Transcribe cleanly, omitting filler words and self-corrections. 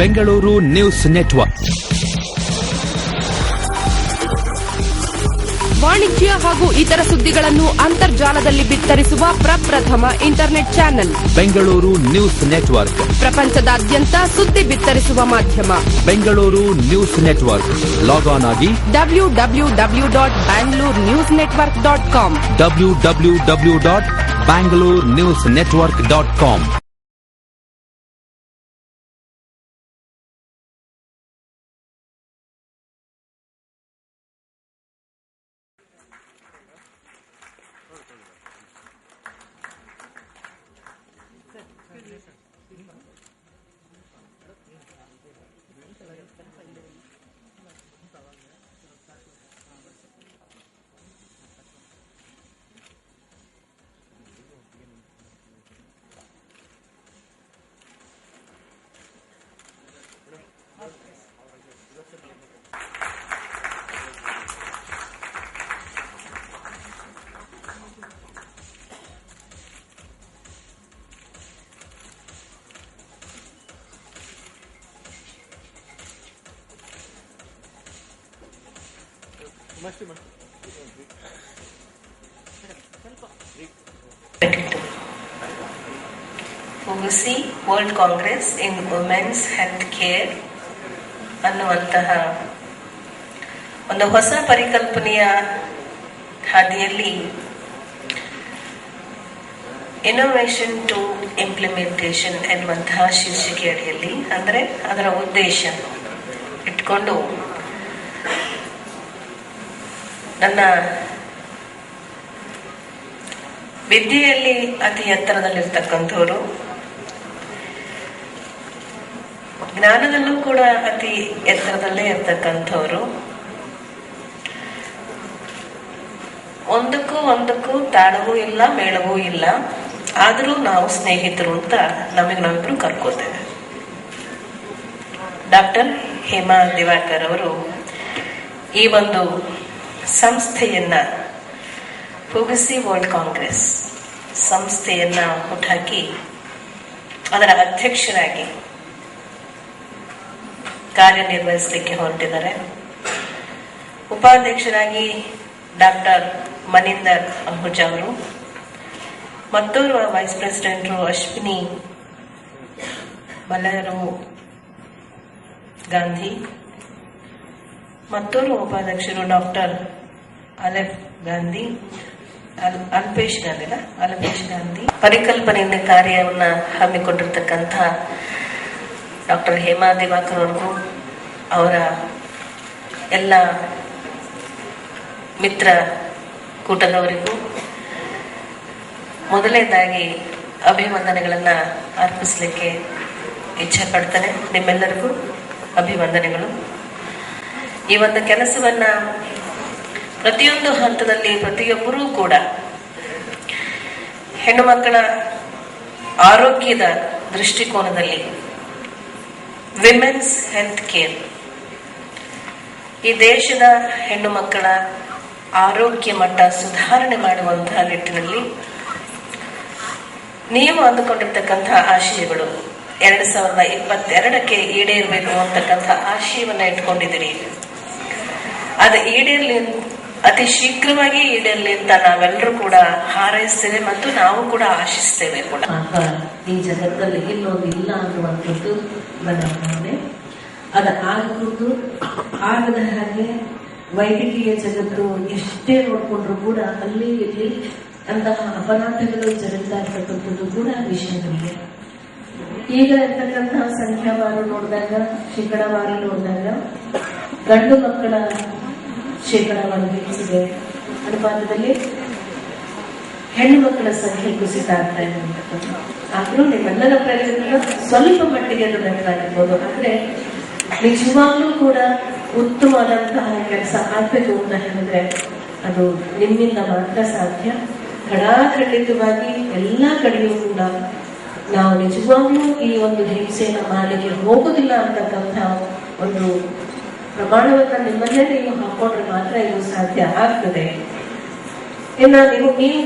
Bengaluru news network. ವಾಣಿಜ್ಯ ಹಾಗೂ ಇತರ ಸುದ್ದಿಗಳನ್ನು ಅಂತರ್ಜಾಲದಲ್ಲಿ ಬಿತ್ತರಿಸುವ ಪ್ರಪ್ರಥಮ internet channel Bengaluru news network. ಪ್ರಪಂಚದಾದ್ಯಂತ ಸುದ್ದಿ ಬಿತ್ತರಿಸುವ ಮಾಧ್ಯಮ Bengaluru news network. Log on ಆಗಿ www.bangalore-newsnetwork.com www.bangalore-newsnetwork.com. ಹುಗುಸಿ ವರ್ಲ್ಡ್ ಕಾಂಗ್ರೆಸ್ ಇನ್ ವುಮೆನ್ಸ್ ಹೆಲ್ತ್ ಕೇರ್ ಅನ್ನುವಂತಹ ಒಂದು ಹೊಸ ಪರಿಕಲ್ಪನೆಯ ಹಾದಿಯಲ್ಲಿ ಇನ್ನೋವೇಷನ್ ಟು ಇಂಪ್ಲಿಮೆಂಟೇಷನ್ ಎನ್ನುವಂತಹ ಶೀರ್ಷಿಕೆ ಅಡಿಯಲ್ಲಿ, ಅಂದರೆ ಅದರ ಉದ್ದೇಶ ಇಟ್ಕೊಂಡು ನನ್ನ ವಿದ್ಯೆಯಲ್ಲಿ ಅತಿ ಎತ್ತರದಲ್ಲಿರ್ತಕ್ಕಂಥವ್ರು, ಜ್ಞಾನದಲ್ಲೂ ಕೂಡ ಅತಿ ಎತ್ತರದಲ್ಲೇ ಇರ್ತಕ್ಕಂಥವ್ರು, ಒಂದಕ್ಕೂ ತಾಳವೂ ಇಲ್ಲ ಮೇಳವೂ ಇಲ್ಲ, ಆದರೂ ನಾವು ಸ್ನೇಹಿತರು ಅಂತ ನಾವಿಬ್ರು ಕರ್ಕೋತೇವೆ. ಡಾಕ್ಟರ್ ಹೇಮಾ ದಿವಾಕರ್ ಅವರು ಈ ಒಂದು ಸಂಸ್ಥೆಯನ್ನ, ಹುಗುಸಿ ವರ್ಲ್ಡ್ ಕಾಂಗ್ರೆಸ್ ಸಂಸ್ಥೆಯನ್ನ ಹುಟ್ಟಾಕಿ ಅದರ ಅಧ್ಯಕ್ಷರಾಗಿ ಕಾರ್ಯನಿರ್ವಹಿಸಲಿಕ್ಕೆ ಹೊರಟಿದ್ದಾರೆ. ಉಪಾಧ್ಯಕ್ಷರಾಗಿ ಡಾಕ್ಟರ್ ಮನಿಂದರ್ ಅಹುಜಾ ಅವರು, ಮತ್ತೋರ್ವ ವೈಸ್ ಪ್ರೆಸಿಡೆಂಟರು ಅಶ್ವಿನಿ ಬಲರು ಗಾಂಧಿ, ಮತ್ತೋರ್ವ ಉಪಾಧ್ಯಕ್ಷರು ಡಾಕ್ಟರ್ ಅಲ್ಪೇಶ್ ಗಾಂಧಿ. ಪರಿಕಲ್ಪನೆಯಿಂದ ಕಾರ್ಯವನ್ನ ಹಮ್ಮಿಕೊಂಡಿರ್ತಕ್ಕಂಥ ಡಾಕ್ಟರ್ ಹೇಮಾ ದಿವಾಕರ್ ಅವ್ರಿಗೂ, ಅವರ ಎಲ್ಲ ಮಿತ್ರ ಕೂಟದವರಿಗೂ ಮೊದಲನೇದಾಗಿ ಅಭಿವಂದನೆಗಳನ್ನ ಅರ್ಪಿಸಲಿಕ್ಕೆ ಇಚ್ಛೆ ಪಡ್ತೇನೆ. ನಿಮ್ಮೆಲ್ಲರಿಗೂ ಅಭಿವಂದನೆಗಳು. ಈ ಒಂದು ಕೆಲಸವನ್ನ ಪ್ರತಿಯೊಂದು ಹಂತದಲ್ಲಿ ಪ್ರತಿಯೊಬ್ಬರೂ ಕೂಡ ಹೆಣ್ಣು ಮಕ್ಕಳ ಆರೋಗ್ಯದ ದೃಷ್ಟಿಕೋನದಲ್ಲಿ ವಿಮೆನ್ಸ್ ಹೆಲ್ತ್ ಕೇರ್, ಈ ದೇಶದ ಹೆಣ್ಣು ಮಕ್ಕಳ ಆರೋಗ್ಯ ಮಟ್ಟ ಸುಧಾರಣೆ ಮಾಡುವಂತಹ ನಿಟ್ಟಿನಲ್ಲಿ ನೀವು ಅಂದುಕೊಂಡಿರ್ತಕ್ಕಂತಹ ಆಶಯಗಳು 2022ಕ್ಕೆ ಈಡೇರಬೇಕು ಅಂತಕ್ಕಂಥ ಆಶಯವನ್ನ ಇಟ್ಕೊಂಡಿದ್ದೀರಿ. ಅದು ಈಡೇರಲಿ, ಅತಿ ಶೀಘ್ರವಾಗಿ ಈಡೇರಲಿ ಅಂತ ನಾವೆಲ್ಲರೂ ಕೂಡ ಹಾರೈಸ್ತೇವೆ ಮತ್ತು ನಾವು ಕೂಡ ಆಶಿಸ್ತೇವೆ ಕೂಡ. ಈ ಜಗತ್ತಲ್ಲಿ ಇನ್ನೊಂದು ಇಲ್ಲ ಅನ್ನುವಂಥದ್ದು ನನ್ನ ಭಾವನೆ. ಅದು ಆಗುವುದು ಆಗದ ಹಾಗೆ ವೈದ್ಯಕೀಯ ಜಗತ್ತು ಎಷ್ಟೇ ನೋಡ್ಕೊಂಡ್ರು ಕೂಡ ಅಲ್ಲಿ ಇಲ್ಲಿ ಅಂತಹ ಅಪರಾಧಗಳು ಜರುಗ್ತಾ ಇರ್ತಕ್ಕಂಥದ್ದು ಕೂಡ ವಿಷಯಗಳಿಗೆ. ಈಗ ಇರ್ತಕ್ಕಂತಹ ಸಂಖ್ಯಾವಾರು ನೋಡಿದಾಗ, ಶೇಕಡಾವಾರು ನೋಡಿದಾಗ ಗಂಡು ಮಕ್ಕಳ ಶೇಕಡಾವಾರು ಹೆಚ್ಚಿದೆ, ಅನುಪಾತದಲ್ಲಿ ಹೆಣ್ಣು ಮಕ್ಕಳ ಸಂಖ್ಯೆ ಕುಸಿತ ಆಗ್ತಾ ಇದೆ. ಆದ್ರೂ ನಿಮ್ಮೆಲ್ಲರ ಪ್ರಯತ್ನ ಸ್ವಲ್ಪ ಮಟ್ಟಿಗೆ ಅದು ವ್ಯಕ್ತವಾಗಿರ್ಬೋದು. ಆದ್ರೆ ನಿಜವಾಗ್ಲೂ ಕೂಡ ಉತ್ತಮವಾದಂತಹ ಕೆಲಸ ಆಗ್ಬೇಕು ಅಂತ ಹೇಳಿದ್ರೆ ಅದು ನಿಮ್ಮಿಂದ ಮಾತ್ರ ಸಾಧ್ಯ. ಖಂಡಿತವಾಗಿ ಎಲ್ಲಾ ಕಡೆಯೂ ಕೂಡ ನಾವು ನಿಜವಾಗ್ಲೂ ಈ ಒಂದು ಹಿಂಸೆಯನ್ನು ಮಾಡಲಿಕ್ಕೆ ಹೋಗುದಿಲ್ಲ ಅಂತಕ್ಕಂಥ ಒಂದು ಪ್ರಮಾಣವನ್ನ ನಿಮ್ಮಲ್ಲೇ ನೀವು ಹಾಕೊಂಡ್ರೆ ಮಾತ್ರ ಇದು ಸಾಧ್ಯ ಆಗ್ತದೆ. ಇನ್ನು ನೀವು ಇಲ್ಲಿ